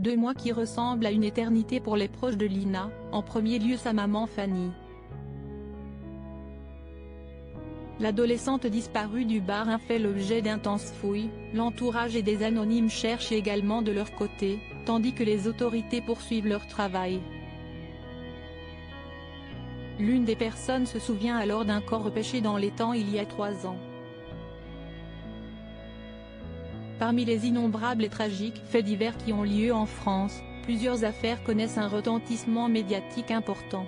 2 mois qui ressemblent à une éternité pour les proches de Lina, en premier lieu sa maman Fanny. L'adolescente disparue du Bas-Rhin fait l'objet d'intenses fouilles, l'entourage et des anonymes cherchent également de leur côté, tandis que les autorités poursuivent leur travail. L'une des personnes se souvient alors d'un corps repêché dans l'étang il y a 3 ans. Parmi les innombrables et tragiques faits divers qui ont lieu en France, plusieurs affaires connaissent un retentissement médiatique important.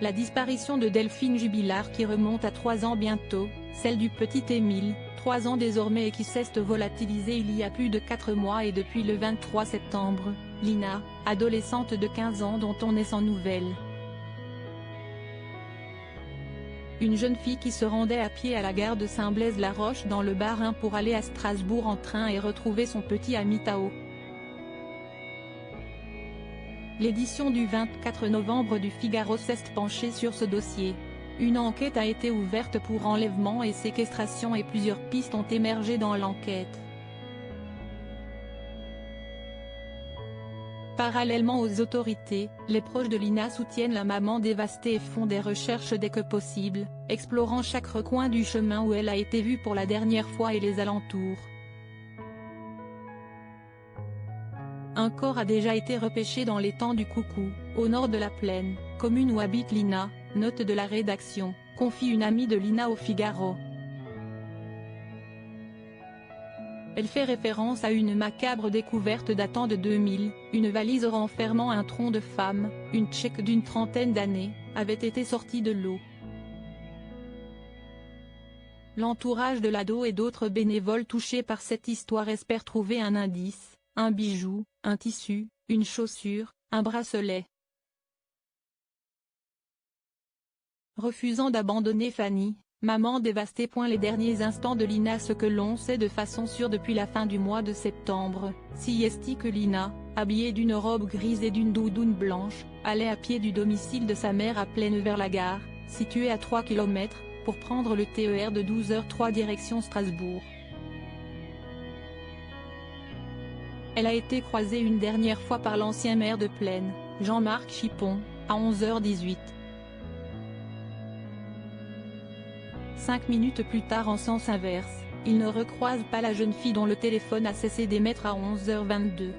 La disparition de Delphine Jubilard qui remonte à 3 ans bientôt, celle du petit Émile, 3 ans désormais et qui s'est volatilisé il y a plus de 4 mois et depuis le 23 septembre, Lina, adolescente de 15 ans dont on est sans nouvelles. Une jeune fille qui se rendait à pied à la gare de Saint-Blaise-la-Roche dans le Bas-Rhin pour aller à Strasbourg en train et retrouver son petit ami Tao. L'édition du 24 novembre du Figaro s'est penchée sur ce dossier. Une enquête a été ouverte pour enlèvement et séquestration et plusieurs pistes ont émergé dans l'enquête. Parallèlement aux autorités, les proches de Lina soutiennent la maman dévastée et font des recherches dès que possible, explorant chaque recoin du chemin où elle a été vue pour la dernière fois et les alentours. Un corps a déjà été repêché dans l'étang du Coucou, au nord de la Plaine, commune où habite Lina, note de la rédaction, confie une amie de Lina au Figaro. Elle fait référence à une macabre découverte datant de 2000, une valise renfermant un tronc de femme, une Tchèque d'une trentaine d'années, avait été sortie de l'eau. L'entourage de l'ado et d'autres bénévoles touchés par cette histoire espèrent trouver un indice, un bijou, un tissu, une chaussure, un bracelet. Refusant d'abandonner Fanny, maman dévastée. Les derniers instants de Lina. Ce que l'on sait de façon sûre depuis la fin du mois de septembre, si est que Lina, habillée d'une robe grise et d'une doudoune blanche, allait à pied du domicile de sa mère à Plaine vers la gare, située à 3 km, pour prendre le TER de 12h03 direction Strasbourg. Elle a été croisée une dernière fois par l'ancien maire de Plaine, Jean-Marc Chipon, à 11h18. 5 minutes plus tard en sens inverse, il ne recroise pas la jeune fille dont le téléphone a cessé d'émettre à 11h22.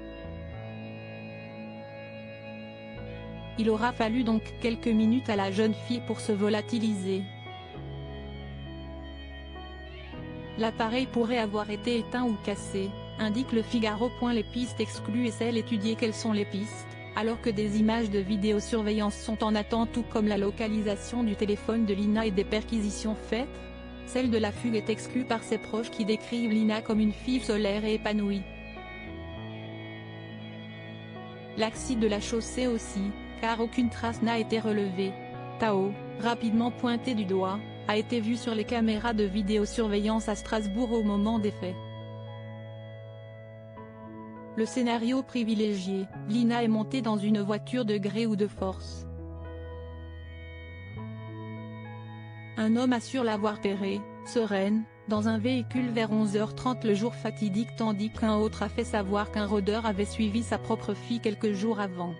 Il aura fallu donc quelques minutes à la jeune fille pour se volatiliser. L'appareil pourrait avoir été éteint ou cassé, indique le Figaro. Les pistes exclues et celles étudiées. Quelles sont les pistes, alors que des images de vidéosurveillance sont en attente tout comme la localisation du téléphone de Lina et des perquisitions faites? Celle de la fugue est exclue par ses proches qui décrivent Lina comme une fille solaire et épanouie. L'axe de la chaussée aussi, car aucune trace n'a été relevée. Tao, rapidement pointé du doigt, a été vu sur les caméras de vidéosurveillance à Strasbourg au moment des faits. Le scénario privilégié, Lina est montée dans une voiture de gré ou de force. Un homme assure l'avoir repérée, sereine, dans un véhicule vers 11h30 le jour fatidique, tandis qu'un autre a fait savoir qu'un rôdeur avait suivi sa propre fille quelques jours avant.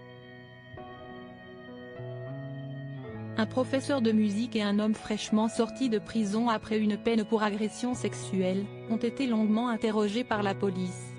Un professeur de musique et un homme fraîchement sorti de prison après une peine pour agression sexuelle, ont été longuement interrogés par la police.